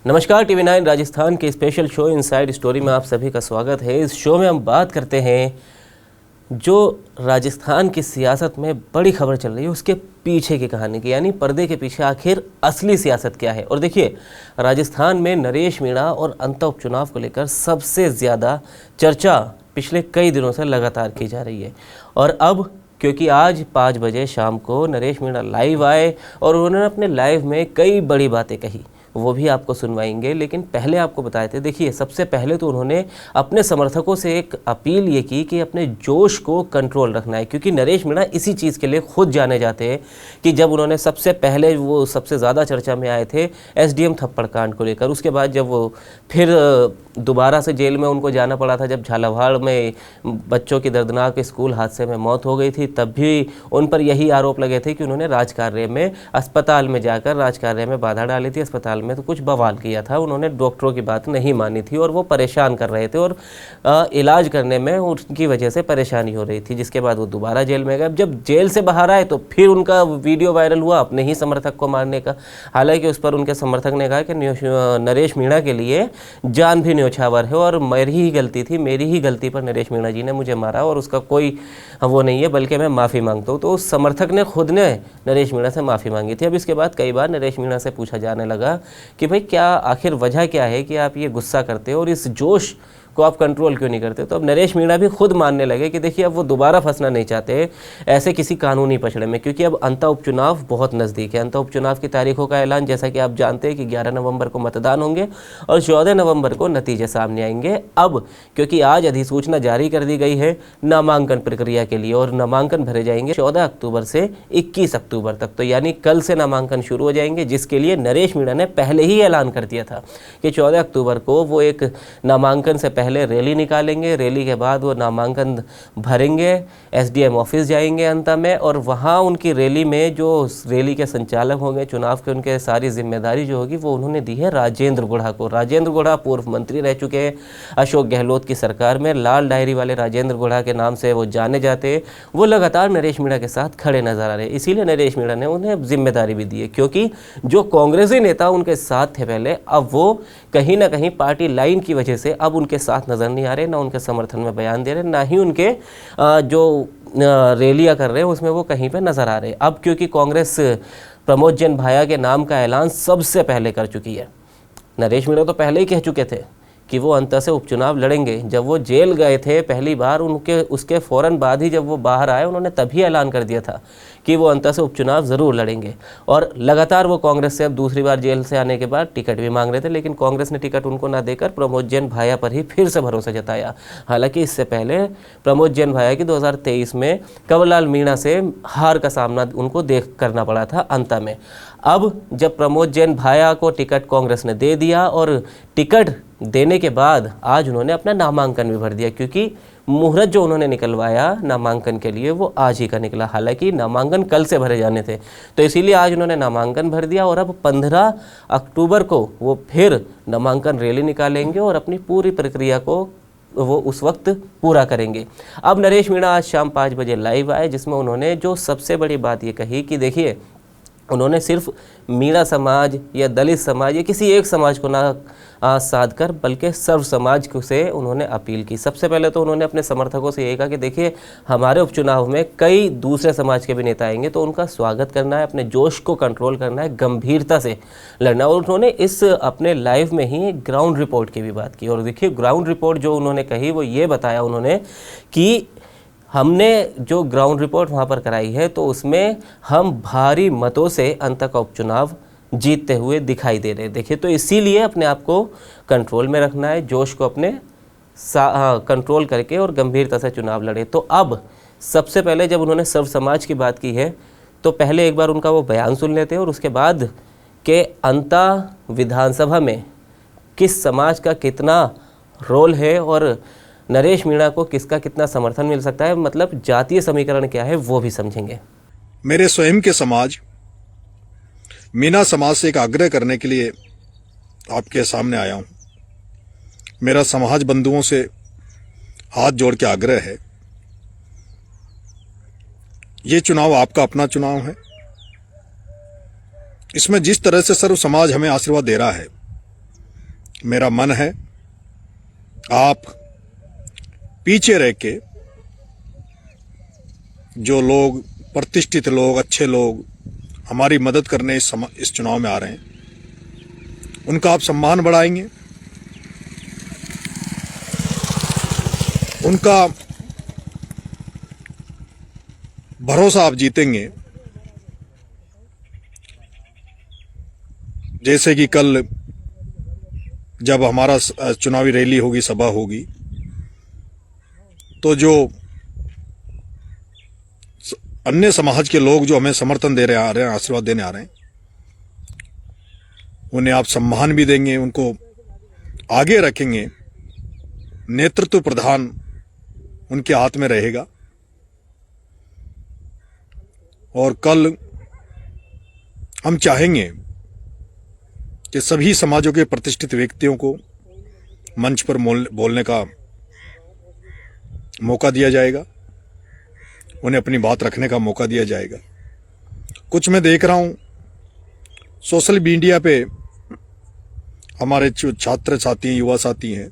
नमस्कार, TV9 राजस्थान के special show inside story में आप सभी का स्वागत है। इस शो में हम बात करते हैं जो राजस्थान की सियासत में बड़ी खबर चल रही है उसके पीछे की कहानी की, यानी पर्दे के पीछे आखिर असली सियासत क्या है। और देखिए, राजस्थान में नरेश मीणा और अंता उपचुनाव को लेकर सबसे ज़्यादा चर्चा पिछले कई दिनों से लगातार की जा रही है। और अब क्योंकि आज 5 बजे शाम को नरेश मीणा लाइव आए और उन्होंने अपने लाइव में कई बड़ी बातें कही, वो भी आपको सुनवाएंगे। लेकिन पहले आपको बताए थे, देखिए सबसे पहले तो उन्होंने अपने समर्थकों से एक अपील ये की कि अपने जोश को कंट्रोल रखना है, क्योंकि नरेश मीणा इसी चीज़ के लिए खुद जाने जाते हैं कि जब उन्होंने सबसे पहले वो सबसे ज़्यादा चर्चा में आए थे SDM थप्पड़ कांड को लेकर, उसके बाद जब वो फिर दोबारा से जेल में उनको जाना पड़ा था, जब झालावाड़ में बच्चों की दर्दनाक स्कूल हादसे में मौत हो गई थी, तब भी उन पर यही आरोप लगे थे कि उन्होंने राजकार्य में अस्पताल में जाकर राजकार्य में बाधा डाली थी। अस्पताल में तो कुछ बवाल किया था, उन्होंने डॉक्टरों की बात नहीं मानी थी और वो परेशान कर रहे थे और इलाज करने में उनकी वजह से परेशानी हो रही थी। जिसके बाद वो दोबारा जेल में गए। जब जेल से बाहर आए तो फिर उनका वीडियो वायरल हुआ अपने ही समर्थक को मारने का। हालांकि उस पर उनके समर्थक ने कहा कि नरेश मीणा के लिए जान भी न्योछावर है और मेरी ही गलती थी, मेरी ही गलती पर नरेश मीणा जी ने मुझे मारा और उसका कोई वो नहीं है, बल्कि मैं माफ़ी मांगता हूँ। तो उस समर्थक ने खुद ने नरेश मीणा से माफ़ी मांगी थी। अब इसके बाद कई बार नरेश मीणा से पूछा जाने लगा कि भाई क्या आखिर वजह क्या है कि आप ये गुस्सा करते हो और इस जोश को आप कंट्रोल क्यों नहीं करते। तो अब नरेश मीणा भी खुद मानने लगे कि देखिए अब वो दोबारा फंसना नहीं चाहते ऐसे किसी कानूनी पछड़े में, क्योंकि अब अंता उपचुनाव बहुत नज़दीक है। अंता उपचुनाव की तारीखों का ऐलान जैसा कि आप जानते हैं कि 11 नवंबर को मतदान होंगे और 14 नवंबर को नतीजे सामने आएंगे। अब क्योंकि आज अधिसूचना जारी कर दी गई है नामांकन प्रक्रिया के लिए और नामांकन भरे जाएंगे 14 अक्टूबर से 21 अक्टूबर तक, तो यानी कल से नामांकन शुरू हो जाएंगे, जिसके लिए नरेश मीणा ने पहले ही ऐलान कर दिया था कि 14 अक्टूबर को वो एक नामांकन से पहले रैली निकालेंगे। रैली के बाद वो नामांकन भरेंगे, SDM ऑफिस जाएंगे अंता में, और वहाँ उनकी रैली में जो रैली के संचालक होंगे, चुनाव के उनके सारी जिम्मेदारी जो होगी वो उन्होंने दी है राजेंद्र गुढ़ा को। राजेंद्र गुढ़ा पूर्व मंत्री रह चुके हैं अशोक गहलोत की सरकार में। लाल डायरी वाले राजेंद्र गुढ़ा के नाम से वो जाने जाते हैं। वो लगातार नरेश मीणा के साथ खड़े नजर आ रहे हैं, इसीलिए नरेश मीणा ने उन्हें जिम्मेदारी भी दी है, क्योंकि जो कांग्रेसी नेता उनके साथ थे पहले, अब वो कहीं ना कहीं पार्टी लाइन की वजह से अब उनके साथ नजर नहीं आ रहे, ना उनके समर्थन में बयान दे रहे, ना ही उनके जो रैलियां कर रहे हैं उसमें वो कहीं पे नजर आ रहे हैं। अब क्योंकि कांग्रेस प्रमोद जैन भाया के नाम का ऐलान सबसे पहले कर चुकी है। नरेश मीणा तो पहले ही कह चुके थे कि वो अंत से उपचुनाव लड़ेंगे। जब वो जेल गए थे पहली बार, उसके फ़ौरन बाद ही जब वो बाहर आए, उन्होंने तभी ऐलान कर दिया था कि वो अंत से उपचुनाव ज़रूर लड़ेंगे। और लगातार वो कांग्रेस से अब दूसरी बार जेल से आने के बाद टिकट भी मांग रहे थे, लेकिन कांग्रेस ने टिकट उनको ना देकर प्रमोद जैन भाया पर ही फिर से भरोसा जताया। हालांकि इससे पहले प्रमोद जैन भाया की 2023 में कंवरलाल मीणा से हार का सामना उनको करना पड़ा था अंता में। अब जब प्रमोद जैन भाया को टिकट कांग्रेस ने दे दिया और टिकट देने के बाद आज उन्होंने अपना नामांकन भी भर दिया, क्योंकि मुहूर्त जो उन्होंने निकलवाया नामांकन के लिए वो आज ही का निकला। हालांकि नामांकन कल से भरे जाने थे, तो इसीलिए आज उन्होंने नामांकन भर दिया और अब 15 अक्टूबर को वो फिर नामांकन रैली निकालेंगे और अपनी पूरी प्रक्रिया को वो उस वक्त पूरा करेंगे। अब नरेश मीणा आज शाम 5 बजे लाइव आए, जिसमें उन्होंने जो सबसे बड़ी बात ये कही कि देखिए, उन्होंने सिर्फ मीणा समाज या दलित समाज या किसी एक समाज को ना साध कर, बल्कि सर्व समाज से उन्होंने अपील की। सबसे पहले तो उन्होंने अपने समर्थकों से ये कहा कि देखिए, हमारे उपचुनाव में कई दूसरे समाज के भी नेता आएंगे, तो उनका स्वागत करना है, अपने जोश को कंट्रोल करना है, गंभीरता से लड़ना। और उन्होंने इस अपने लाइव में ही एक ग्राउंड रिपोर्ट की भी बात की। और देखिए, ग्राउंड रिपोर्ट जो उन्होंने कही वो ये बताया उन्होंने कि हमने जो ग्राउंड रिपोर्ट वहाँ पर कराई है तो उसमें हम भारी मतों से अंत का उपचुनाव जीतते हुए दिखाई दे रहे हैं। देखिए, तो इसीलिए अपने आप को कंट्रोल में रखना है, जोश को अपने कंट्रोल करके और गंभीरता से चुनाव लड़े। तो अब सबसे पहले जब उन्होंने सर्व समाज की बात की है तो पहले एक बार उनका वो बयान सुन लेते हैं और उसके बाद के अंता विधानसभा में किस समाज का कितना रोल है और नरेश मीणा को किसका कितना समर्थन मिल सकता है, मतलब जातीय समीकरण क्या है, वो भी समझेंगे। मेरे स्वयं के समाज मीणा समाज से एक आग्रह करने के लिए आपके सामने आया हूं। मेरा समाज बंधुओं से हाथ जोड़ के आग्रह है, ये चुनाव आपका अपना चुनाव है। इसमें जिस तरह से सर्व समाज हमें आशीर्वाद दे रहा है, मेरा मन है आप पीछे रह के जो लोग प्रतिष्ठित लोग, अच्छे लोग हमारी मदद करने इस चुनाव में आ रहे हैं, उनका आप सम्मान बढ़ाएंगे, उनका भरोसा आप जीतेंगे। जैसे कि कल जब हमारा चुनावी रैली होगी, सभा होगी, तो जो अन्य समाज के लोग जो हमें समर्थन दे रहे आ रहे हैं, आशीर्वाद देने आ रहे हैं, उन्हें आप सम्मान भी देंगे, उनको आगे रखेंगे। नेतृत्व प्रधान उनके हाथ में रहेगा। और कल हम चाहेंगे कि सभी समाजों के प्रतिष्ठित व्यक्तियों को मंच पर बोलने का मौका दिया जाएगा, उन्हें अपनी बात रखने का मौका दिया जाएगा। कुछ मैं देख रहा हूं सोशल मीडिया पे, हमारे जो छात्र साथी हैं, युवा साथी हैं,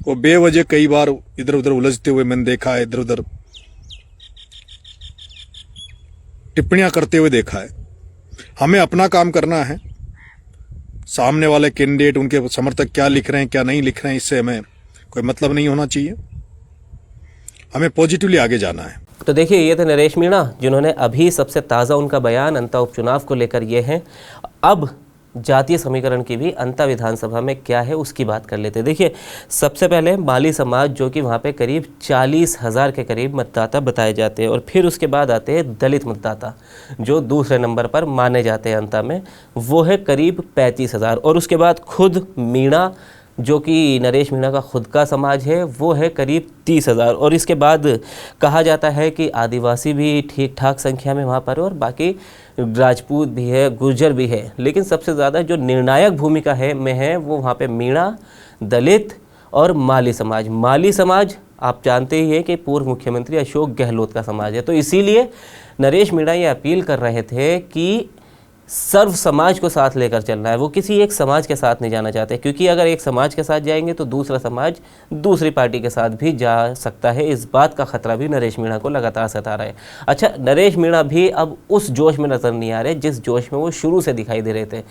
वो बेवजह कई बार इधर उधर उलझते हुए मैंने देखा है, इधर उधर टिप्पणियां करते हुए देखा है। हमें अपना काम करना है। सामने वाले कैंडिडेट, उनके समर्थक क्या लिख रहे हैं, क्या नहीं लिख रहे हैं, इससे हमें कोई मतलब नहीं होना चाहिए। हमें पॉजिटिवली आगे जाना है। तो देखिए, ये थे नरेश मीणा, जिन्होंने अभी सबसे ताज़ा उनका बयान अंता उपचुनाव को लेकर ये है। अब जातीय समीकरण की भी अंता विधानसभा में क्या है उसकी बात कर लेते हैं। देखिए, सबसे पहले माली समाज, जो कि वहाँ पे करीब 40,000 के करीब मतदाता बताए जाते हैं, और फिर उसके बाद आते हैं दलित मतदाता, जो दूसरे नंबर पर माने जाते हैं अंता में, वो है करीब 35,000। और उसके बाद खुद मीणा, जो कि नरेश मीणा का खुद का समाज है, वो है करीब 30,000। और इसके बाद कहा जाता है कि आदिवासी भी ठीक ठाक संख्या में वहाँ पर है, और बाकी राजपूत भी है, गुर्जर भी है। लेकिन सबसे ज़्यादा जो निर्णायक भूमिका में है वो वहाँ पे मीणा, दलित और माली समाज। माली समाज आप जानते ही हैं कि पूर्व मुख्यमंत्री अशोक गहलोत का समाज है। तो इसीलिए नरेश मीणा ये अपील कर रहे थे कि सर्व समाज को साथ लेकर चलना है। वो किसी एक समाज के साथ नहीं जाना चाहते, क्योंकि अगर एक समाज के साथ जाएंगे तो दूसरा समाज दूसरी पार्टी के साथ भी जा सकता है। इस बात का खतरा भी नरेश मीणा को लगातार सता रहा है। अच्छा, नरेश मीणा भी अब उस जोश में नजर नहीं आ रहे जिस जोश में वो शुरू से दिखाई दे रहे थे।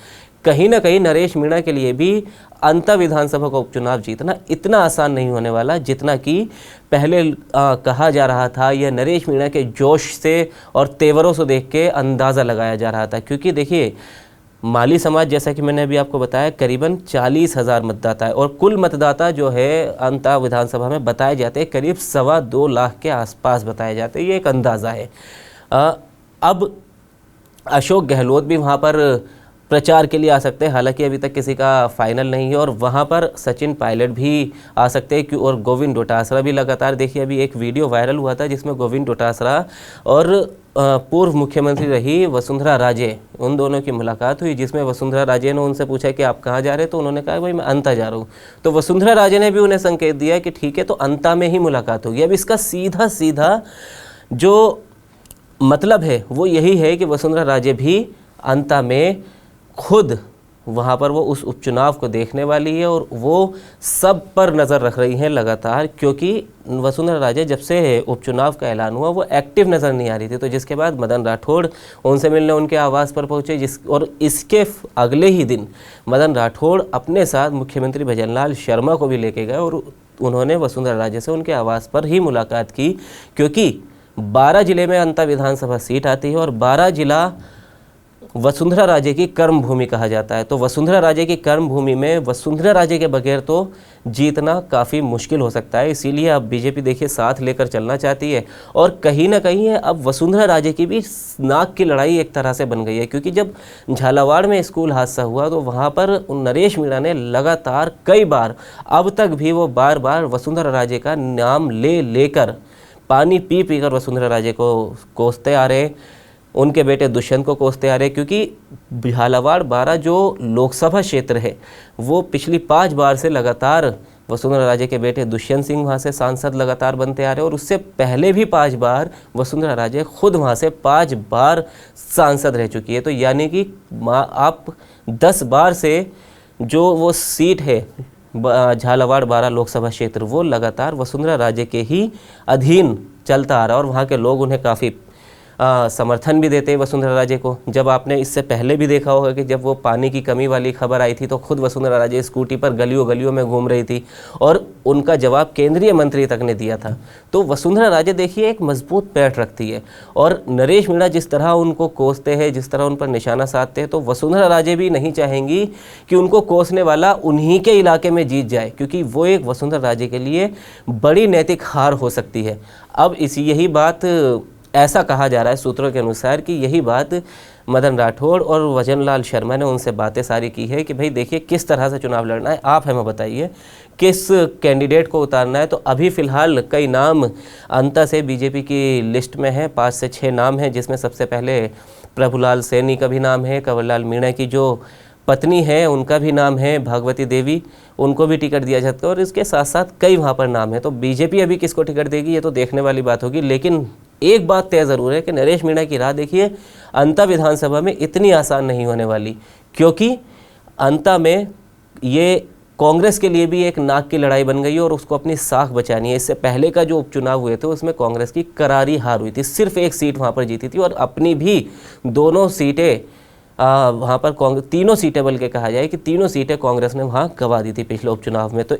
कहीं ना कहीं नरेश मीणा के लिए भी अंता विधानसभा का उपचुनाव जीतना इतना आसान नहीं होने वाला जितना कि पहले कहा जा रहा था। यह नरेश मीणा के जोश से और तेवरों से देख के अंदाज़ा लगाया जा रहा था। क्योंकि देखिए, माली समाज, जैसा कि मैंने अभी आपको बताया, करीबन 40,000 मतदाता है, और कुल मतदाता जो है अंता विधानसभा में बताए जाते हैं करीब 2.25 लाख के आसपास बताए जाते हैं। ये एक अंदाज़ा है। अब अशोक गहलोत भी वहाँ पर प्रचार के लिए आ सकते हैं, हालांकि अभी तक किसी का फाइनल नहीं है, और वहाँ पर सचिन पायलट भी आ सकते हैं, और गोविंद डोटासरा भी लगातार। देखिए, अभी एक वीडियो वायरल हुआ था जिसमें गोविंद डोटासरा और पूर्व मुख्यमंत्री रही वसुंधरा राजे, उन दोनों की मुलाकात हुई, जिसमें वसुंधरा राजे ने उनसे पूछा कि आप कहाँ जा रहे हैं, तो उन्होंने कहा भाई मैं अंता जा रहा हूँ। तो वसुंधरा राजे ने भी उन्हें संकेत दिया कि ठीक है, तो अंता में ही मुलाकात होगी। अब इसका सीधा सीधा जो मतलब है वो यही है कि वसुंधरा राजे भी अंता में खुद वहाँ पर वो उस उपचुनाव को देखने वाली है, और वो सब पर नज़र रख रही हैं लगातार। क्योंकि वसुंधरा राजे जब से उपचुनाव का ऐलान हुआ वो एक्टिव नज़र नहीं आ रही थी। तो जिसके बाद मदन राठौड़ उनसे मिलने उनके आवास पर पहुँचे, और इसके अगले ही दिन मदन राठौड़ अपने साथ मुख्यमंत्री भजनलाल शर्मा को भी लेके गए, और उन्होंने वसुंधरा राजे से उनके आवास पर ही मुलाकात की। क्योंकि 12 जिले में अंता विधानसभा सीट आती है, और 12 जिला वसुंधरा राजे की कर्म भूमि कहा जाता है। तो वसुंधरा राजे की कर्म भूमि में वसुंधरा राजे के बगैर तो जीतना काफ़ी मुश्किल हो सकता है। इसीलिए अब बीजेपी देखिए साथ लेकर चलना चाहती है, और कहीं ना कहीं अब वसुंधरा राजे की भी नाक की लड़ाई एक तरह से बन गई है। क्योंकि जब झालावाड़ में स्कूल हादसा हुआ तो वहाँ पर नरेश मीणा ने लगातार कई बार, अब तक भी वो बार बार वसुंधरा राजे का नाम लेकर, पानी पी पी कर वसुंधरा राजे को कोसते आ रहे, उनके बेटे दुष्यंत को कोसते आ रहे। क्योंकि झालावाड़ 12 जो लोकसभा क्षेत्र है वो पिछली 5 बार से लगातार वसुंधरा राजे के बेटे दुष्यंत सिंह वहाँ से सांसद लगातार बनते आ रहे, और उससे पहले भी 5 बार वसुंधरा राजे खुद वहाँ से 5 बार सांसद रह चुकी है। तो यानी कि आप 10 बार से जो वो सीट है झालावाड़ 12 लोकसभा क्षेत्र, वो लगातार वसुंधरा राजे के ही अधीन चलता आ रहा है और वहाँ के लोग उन्हें काफ़ी समर्थन भी देते हैं वसुंधरा राजे को। जब आपने इससे पहले भी देखा होगा कि जब वो पानी की कमी वाली खबर आई थी तो खुद वसुंधरा राजे स्कूटी पर गलियों गलियों में घूम रही थी और उनका जवाब केंद्रीय मंत्री तक ने दिया था। तो वसुंधरा राजे देखिए एक मजबूत पैठ रखती है और नरेश मीणा जिस तरह उनको कोसते हैं, जिस तरह उन पर निशाना साधते हैं, तो वसुंधरा राजे भी नहीं चाहेंगी कि उनको कोसने वाला उन्हीं के इलाके में जीत जाए, क्योंकि वो एक वसुंधरा राजे के लिए बड़ी नैतिक हार हो सकती है। अब यही बात ऐसा कहा जा रहा है सूत्रों के अनुसार कि यही बात मदन राठौड़ और भजनलाल शर्मा ने उनसे बातें सारी की है कि भाई देखिए किस तरह से चुनाव लड़ना है, आप हमें बताइए किस कैंडिडेट को उतारना है। तो अभी फ़िलहाल कई नाम अंता से बीजेपी की लिस्ट में हैं, 5 से 6 नाम हैं, जिसमें सबसे पहले प्रभुलाल सैनी का भी नाम है, कंवरलाल मीणा की जो पत्नी है उनका भी नाम है, भागवती देवी, उनको भी टिकट दिया जाता है और इसके साथ साथ कई वहाँ पर नाम है। तो बीजेपी अभी किसको टिकट देगी ये तो देखने वाली बात होगी, लेकिन एक बात तय ज़रूर है कि नरेश मीणा की राह देखिए अंता विधानसभा में इतनी आसान नहीं होने वाली, क्योंकि अंता में ये कांग्रेस के लिए भी एक नाक की लड़ाई बन गई और उसको अपनी साख बचानी है। इससे पहले का जो उपचुनाव हुए थे उसमें कांग्रेस की करारी हार हुई थी, सिर्फ 1 सीट वहाँ पर जीती थी और अपनी भी दोनों सीटें वहाँ पर कांग्रेस, तीनों सीटें बल्कि कहा जाए कि तीनों सीटें कांग्रेस ने वहाँ गंवा दी थी पिछले उपचुनाव में। तो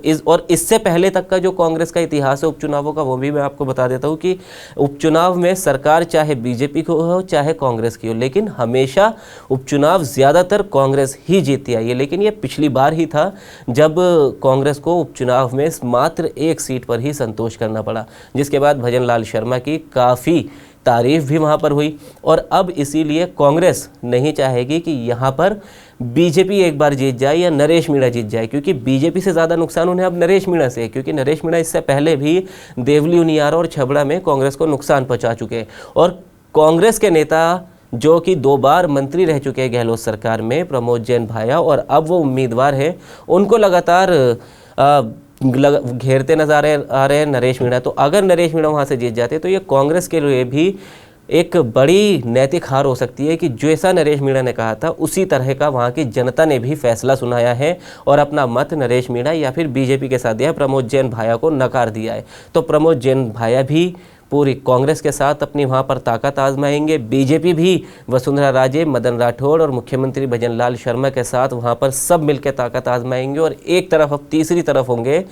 इससे पहले तक का जो कांग्रेस का इतिहास है उपचुनावों का वो भी मैं आपको बता देता हूँ कि उपचुनाव में सरकार चाहे बीजेपी को हो चाहे कांग्रेस की हो, लेकिन हमेशा उपचुनाव ज़्यादातर कांग्रेस ही जीतती आई है। लेकिन ये पिछली बार ही था जब कांग्रेस को उपचुनाव में मात्र 1 सीट पर ही संतोष करना पड़ा, जिसके बाद भजनलाल शर्मा की काफ़ी तारीफ भी वहाँ पर हुई। और अब इसीलिए कांग्रेस नहीं चाहेगी कि यहाँ पर बीजेपी एक बार जीत जाए या नरेश मीणा जीत जाए, क्योंकि बीजेपी से ज़्यादा नुकसान उन्हें अब नरेश मीणा से है, क्योंकि नरेश मीणा इससे पहले भी देवली उनियारा और छबड़ा में कांग्रेस को नुकसान पहुँचा चुके हैं। और कांग्रेस के नेता जो कि 2 बार मंत्री रह चुके हैं गहलोत सरकार में, प्रमोद जैन भाया, और अब वो उम्मीदवार हैं, उनको लगातार घेरते नजर आ रहे हैं नरेश मीणा। तो अगर नरेश मीणा वहाँ से जीत जाते तो ये कांग्रेस के लिए भी एक बड़ी नैतिक हार हो सकती है कि जैसा नरेश मीणा ने कहा था उसी तरह का वहाँ की जनता ने भी फैसला सुनाया है और अपना मत नरेश मीणा या फिर बीजेपी के साथ दिया है, प्रमोद जैन भाया को नकार दिया है। तो प्रमोद जैन भाया भी पूरी कांग्रेस के साथ अपनी वहाँ पर ताकत आजमाएंगे, बीजेपी भी वसुंधरा राजे, मदन राठौड़ और मुख्यमंत्री भजनलाल शर्मा के साथ वहाँ पर सब मिलकर ताकत आजमाएंगे। और एक तरफ अब तीसरी तरफ होंगे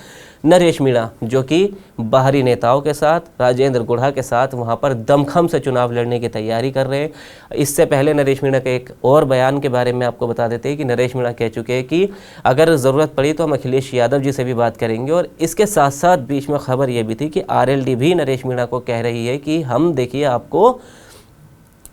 नरेश मीणा, जो कि बाहरी नेताओं के साथ, राजेंद्र गुढ़ा के साथ वहाँ पर दमखम से चुनाव लड़ने की तैयारी कर रहे हैं। इससे पहले नरेश मीणा के एक और बयान के बारे में आपको बता देते हैं कि नरेश मीणा कह चुके हैं कि अगर ज़रूरत पड़ी तो हम अखिलेश यादव जी से भी बात करेंगे। और इसके साथ साथ बीच में खबर ये भी थी कि आरएलडी भी नरेश मीणा को कह रही है कि हम देखिए आपको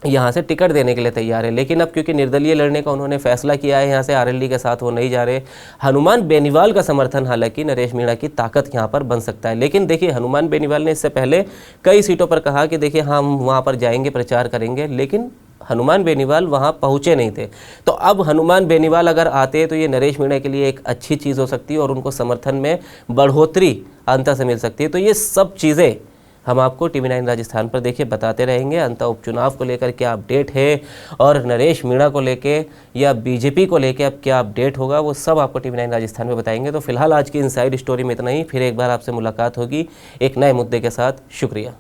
यहाँ से टिकट देने के लिए तैयार है, लेकिन अब क्योंकि निर्दलीय लड़ने का उन्होंने फैसला किया है यहाँ से आरएलडी के साथ वो नहीं जा रहे। हनुमान बेनीवाल का समर्थन हालांकि नरेश मीणा की ताकत यहाँ पर बन सकता है, लेकिन देखिए हनुमान बेनीवाल ने इससे पहले कई सीटों पर कहा कि देखिए हम वहाँ पर जाएंगे, प्रचार करेंगे, लेकिन हनुमान बेनीवाल वहाँ पहुँचे नहीं थे। तो अब हनुमान बेनीवाल अगर आते तो ये नरेश मीणा के लिए एक अच्छी चीज़ हो सकती है और उनको समर्थन में बढ़ोतरी अंतर से मिल सकती है। तो ये सब चीज़ें हम आपको टीवी 9 राजस्थान पर देखिए बताते रहेंगे। अंतर उपचुनाव को लेकर क्या अपडेट है और नरेश मीणा को लेके या बीजेपी को लेके अब क्या अपडेट होगा, वो सब आपको टीवी 9 राजस्थान में बताएंगे। तो फिलहाल आज की इनसाइड स्टोरी में इतना ही, फिर एक बार आपसे मुलाकात होगी एक नए मुद्दे के साथ। शुक्रिया।